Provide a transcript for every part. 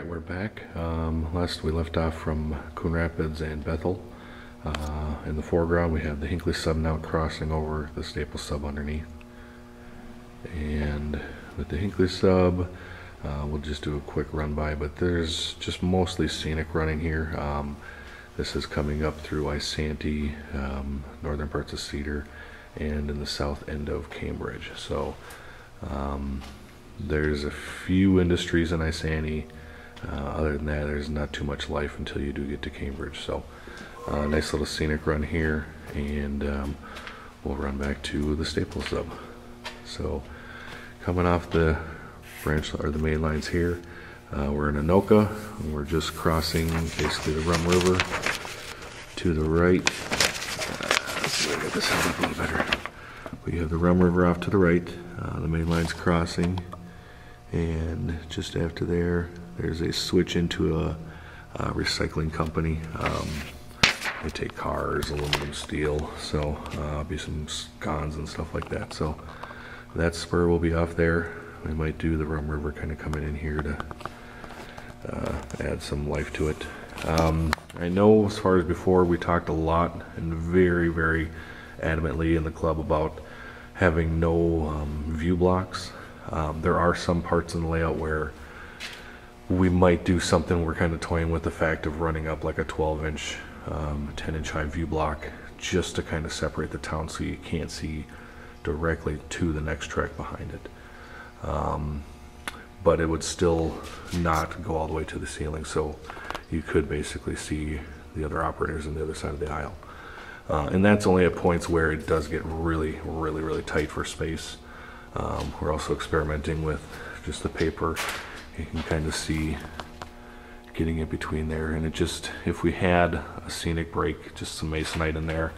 Alright, we're back. Last we left off from Coon Rapids and Bethel. In the foreground we have the Hinckley sub now crossing over the Staples sub underneath. And with the Hinckley sub, we'll just do a quick run by, but there's just mostly scenic running here. This is coming up through Isanti, northern parts of Cedar, and in the south end of Cambridge. So there's a few industries in Isanti. Other than that, there's not too much life until you do get to Cambridge. So nice little scenic run here, and we'll run back to the Staples sub. So coming off the branch or the main lines here, we're in Anoka, and we're just crossing basically the Rum River to the right. Let's see if I get this held up a little better. We have the Rum River off to the right, the main line's crossing, and just after there, there's a switch into a recycling company. They take cars, aluminum, steel, so be some scones and stuff like that. So that spur will be off there. We might do the Rum River kind of coming in here to add some life to it. I know as far as before, we talked a lot and very adamantly in the club about having no view blocks. There are some parts in the layout where we might do something. We're kind of toying with the fact of running up like a 12-inch, 10-inch high view block just to kind of separate the town so you can't see directly to the next track behind it. But it would still not go all the way to the ceiling, so you could basically see the other operators on the other side of the aisle. And that's only at points where it does get really tight for space. We're also experimenting with just the paper. You can kind of see getting in between there, and it just, if we had a scenic break, just some masonite in there,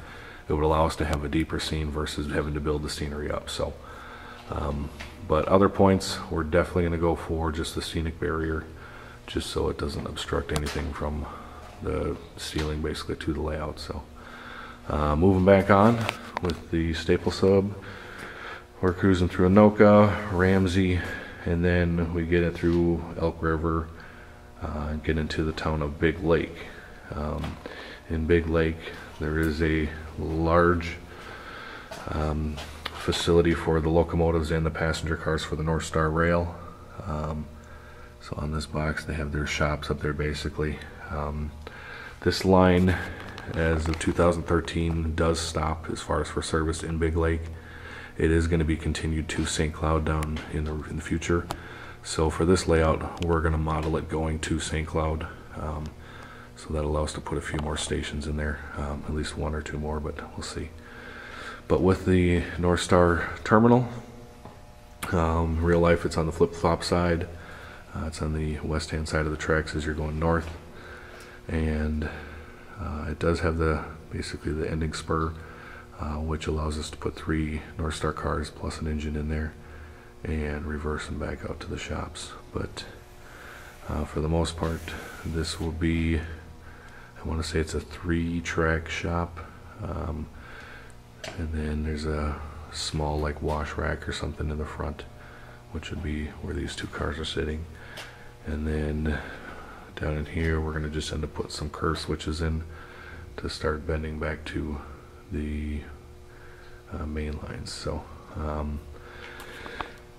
it would allow us to have a deeper scene versus having to build the scenery up. So but other points we're definitely going to go for just the scenic barrier, just so it doesn't obstruct anything from the ceiling basically to the layout. So moving back on with the Staples sub, we're cruising through Anoka, Ramsey, and then we get it through Elk River and get into the town of Big Lake. In Big Lake there is a large facility for the locomotives and the passenger cars for the North Star Rail. So on this box they have their shops up there basically. This line, as of 2013, does stop as far as for service in Big Lake. It is going to be continued to St. Cloud down in the future. So for this layout, we're going to model it going to St. Cloud. So that allows us to put a few more stations in there, at least one or two more, but we'll see. But with the North Star terminal, real life, it's on the flip-flop side. It's on the west-hand side of the tracks as you're going north, and it does have basically the ending spur, which allows us to put 3 North Star cars plus an engine in there and reverse them back out to the shops. But for the most part, this will be, I want to say it's a 3-track shop, and then there's a small like wash rack or something in the front, which would be where these 2 cars are sitting. And then down in here we're going to just end up putting some curve switches in to start bending back to the main lines. So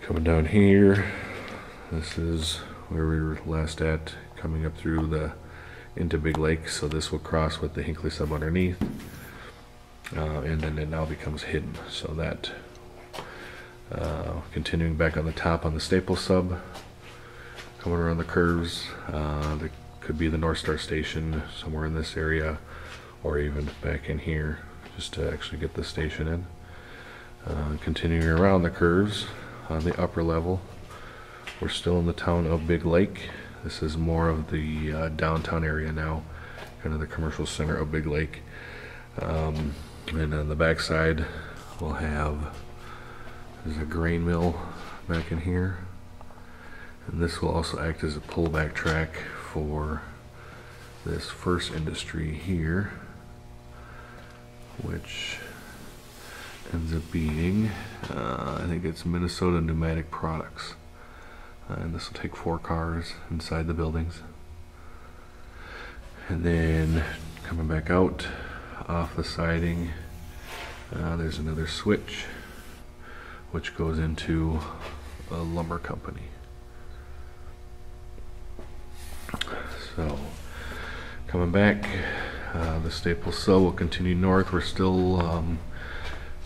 coming down here, this is where we were last at, coming up through into Big Lake. So this will cross with the Hinckley sub underneath, and then it now becomes hidden. So that continuing back on the top on the Staples sub, coming around the curves, there could be the North Star station somewhere in this area, or even back in here, just to actually get the station in. Continuing around the curves on the upper level, we're still in the town of Big Lake. This is more of the downtown area now, kind of the commercial center of Big Lake. And on the back side we'll have, there's a grain mill back in here, and this will also act as a pullback track for this first industry here, which ends up being, I think it's Minnesota Pneumatic Products. and this will take 4 cars inside the buildings. And then coming back out off the siding, there's another switch which goes into a lumber company. So coming back, the staple sub will continue north. We're still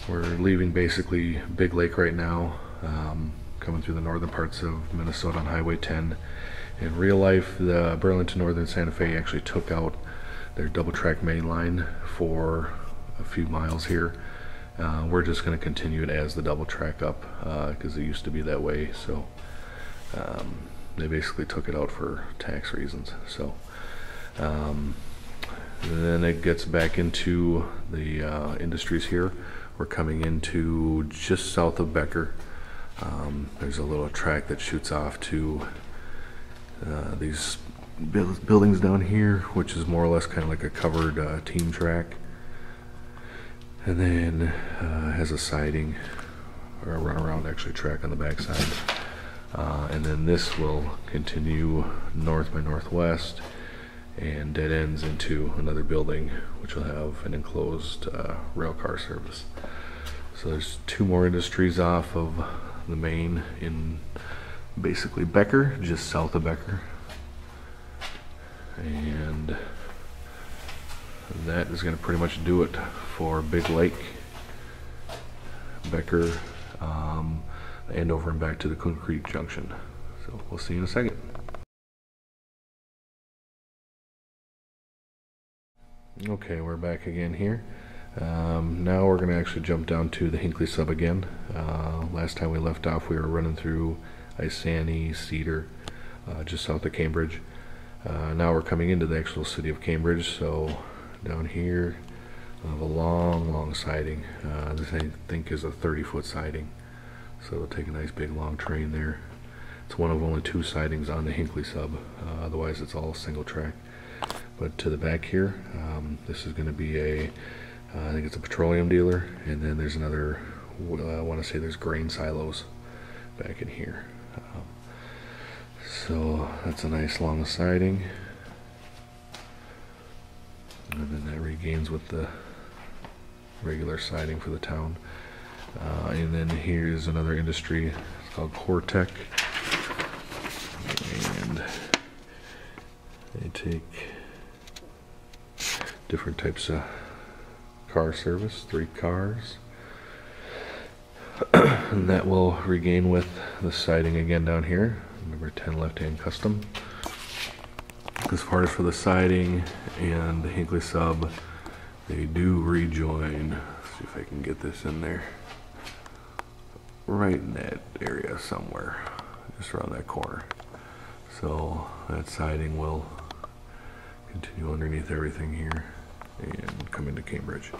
we're leaving basically Big Lake right now, coming through the northern parts of Minnesota on Highway 10. In real life, the Burlington Northern Santa Fe actually took out their double track main line for a few miles here. We're just going to continue it as the double track up, because it used to be that way. So they basically took it out for tax reasons. So then it gets back into the industries here. We're coming into just south of Becker. There's a little track that shoots off to these buildings down here, which is more or less kind of like a covered team track. And then has a siding, or a runaround actually track on the backside. And then this will continue north by northwest and dead ends into another building, which will have an enclosed rail car service. So there's 2 more industries off of the main in basically Becker, just south of Becker. And that is going to pretty much do it for Big Lake, Becker, and over and back to the Coon Creek Junction. So we'll see you in a second. Okay, we're back again here. Now we're going to actually jump down to the Hinckley sub again. Last time we left off, we were running through Isani, Cedar, just south of Cambridge. Now we're coming into the actual city of Cambridge. So down here, I have a long siding. This I think is a 30-foot siding. So it'll take a nice big long train there. It's one of only 2 sidings on the Hinckley sub. Otherwise it's all single track. But to the back here, this is going to be a, I think it's a petroleum dealer, and then there's another, I want to say there's grain silos back in here. So that's a nice long siding. And then that regains with the regular siding for the town. And then here's another industry. It's called Cortec. And they take different types of car service, 3 cars. And that will regain with the siding again down here. Number 10 left-hand custom. As far as for the siding and the Hinckley sub, they do rejoin. Let's see if I can get this in there. Right in that area somewhere, just around that corner. So that siding will continue underneath everything here and come into Cambridge.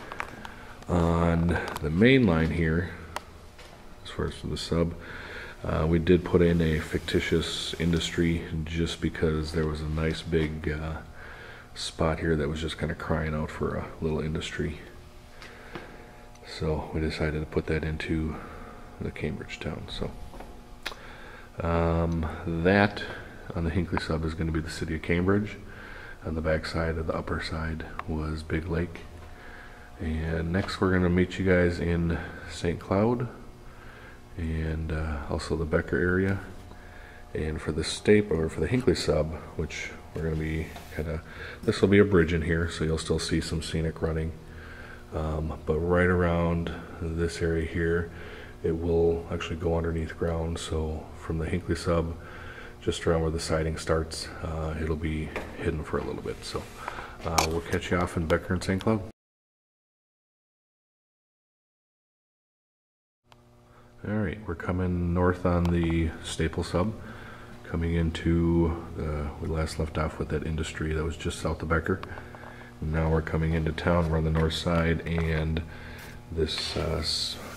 On the main line here, as far as for the sub, we did put in a fictitious industry just because there was a nice big spot here that was just kind of crying out for a little industry. So we decided to put that into the Cambridge town. So that on the Hinckley sub is going to be the city of Cambridge. On the back side of the upper side was Big Lake. And next we're going to meet you guys in St. Cloud and also the Becker area. And for the staple, or for the Hinckley sub, which we're going to be kind of, this will be a bridge in here, so you'll still see some scenic running. But right around this area here, it will actually go underneath ground. So from the Hinckley sub, just around where the siding starts, it'll be hidden for a little bit. So we'll catch you off in Becker and St. Cloud. Alright, we're coming north on the staple sub, coming into, we last left off with that industry that was just south of Becker. Now we're coming into town, we're on the north side, and this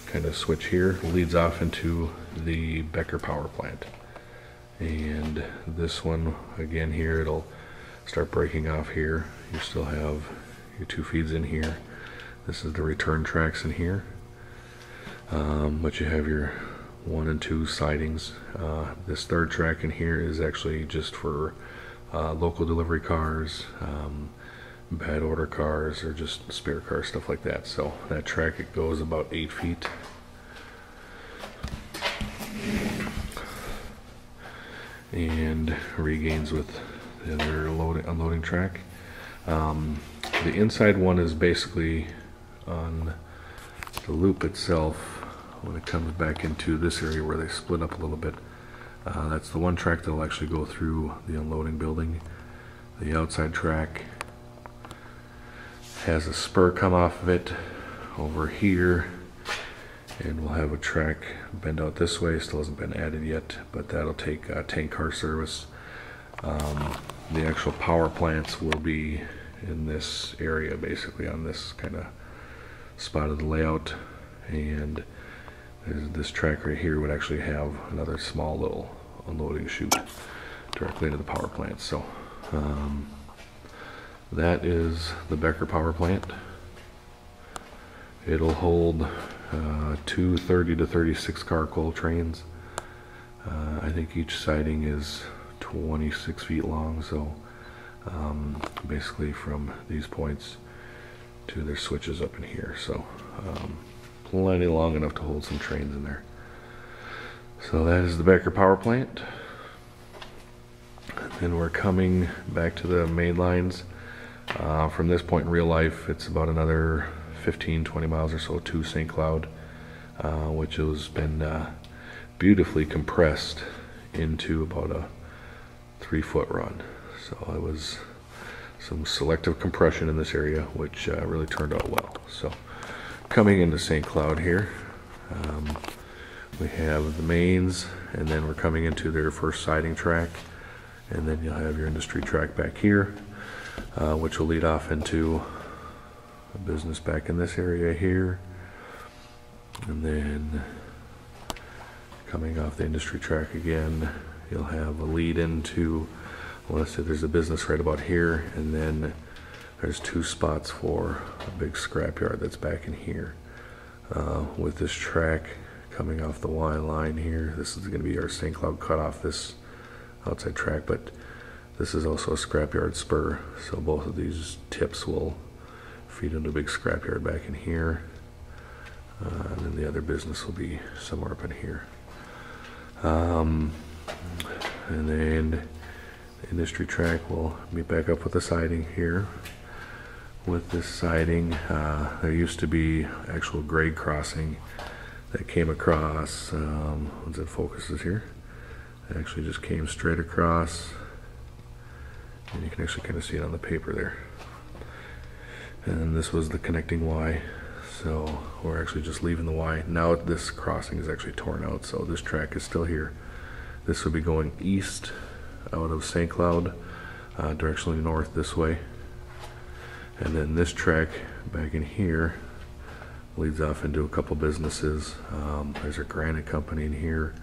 kind of switch here leads off into the Becker power plant. And this one, again here, it'll start breaking off here. You still have your 2 feeds in here. This is the return tracks in here. But you have your 1 and 2 sidings. This third track in here is actually just for local delivery cars, bad order cars, or just spare cars, stuff like that. So that track, it goes about 8 feet. And regains with the other unloading track. The inside one is basically on the loop itself. When it comes back into this area where they split up a little bit, that's the one track that will actually go through the unloading building. The outside track has a spur come off of it over here, and we'll have a track bend out this way. Still hasn't been added yet, but that'll take tank car service. The actual power plants will be in this area, basically on this kind of spot of the layout, and this track right here would actually have another small little unloading chute directly into the power plant. So that is the Becker power plant. It'll hold 2 30 to 36 car coal trains. I think each siding is 26 feet long, so basically from these points to their switches up in here, so plenty long enough to hold some trains in there. So that is the Becker power plant. And we're coming back to the main lines. From this point in real life, it's about another 15-20 miles or so to St. Cloud, which has been beautifully compressed into about a 3-foot run. So it was some selective compression in this area, which really turned out well. So coming into St. Cloud here, we have the mains, and then we're coming into their first siding track, and then you'll have your industry track back here, which will lead off into a business back in this area here, and then coming off the industry track again, you'll have a lead into, I want to say there's a business right about here, and then there's 2 spots for a big scrapyard that's back in here. With this track coming off the Y line here, this is going to be our St. Cloud cutoff, this outside track, but this is also a scrapyard spur, so both of these tips will feed into a big scrapyard back in here, and then the other business will be somewhere up in here. And then the industry track will meet back up with the siding here. With this siding, there used to be actual grade crossing that came across, once it focuses here, it actually just came straight across, and you can actually kind of see it on the paper there. And this was the connecting Y, so we're actually just leaving the Y. Now this crossing is actually torn out, so this track is still here. This would be going east out of St. Cloud, directionally north this way. And then this track back in here leads off into a couple businesses. There's a granite company in here,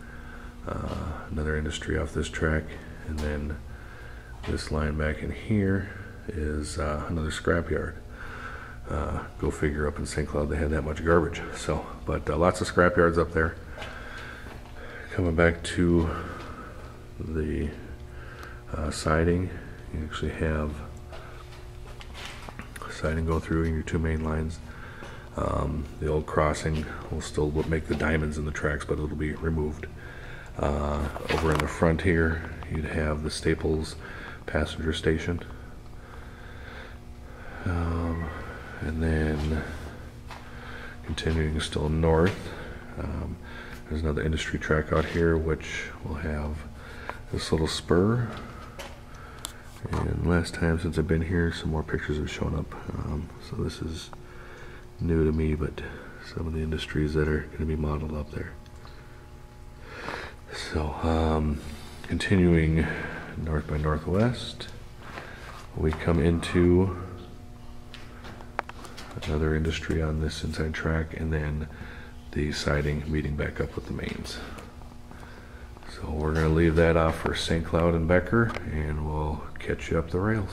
another industry off this track, and then this line back in here is another scrapyard. Go figure, up in St. Cloud they had that much garbage. So, but lots of scrapyards up there. Coming back to the siding, you actually have siding go through in your 2 main lines. The old crossing will still make the diamonds in the tracks, but it'll be removed. Over in the front here, you'd have the Staples passenger station. And then continuing still north, there's another industry track out here, which will have this little spur. And last time since I've been here, some more pictures have shown up. So this is new to me, but some of the industries that are going to be modeled up there. So continuing north by northwest, we come into another industry on this inside track, and then the siding meeting back up with the mains. So we're going to leave that off for St. Cloud and Becker, and we'll catch you up the rails.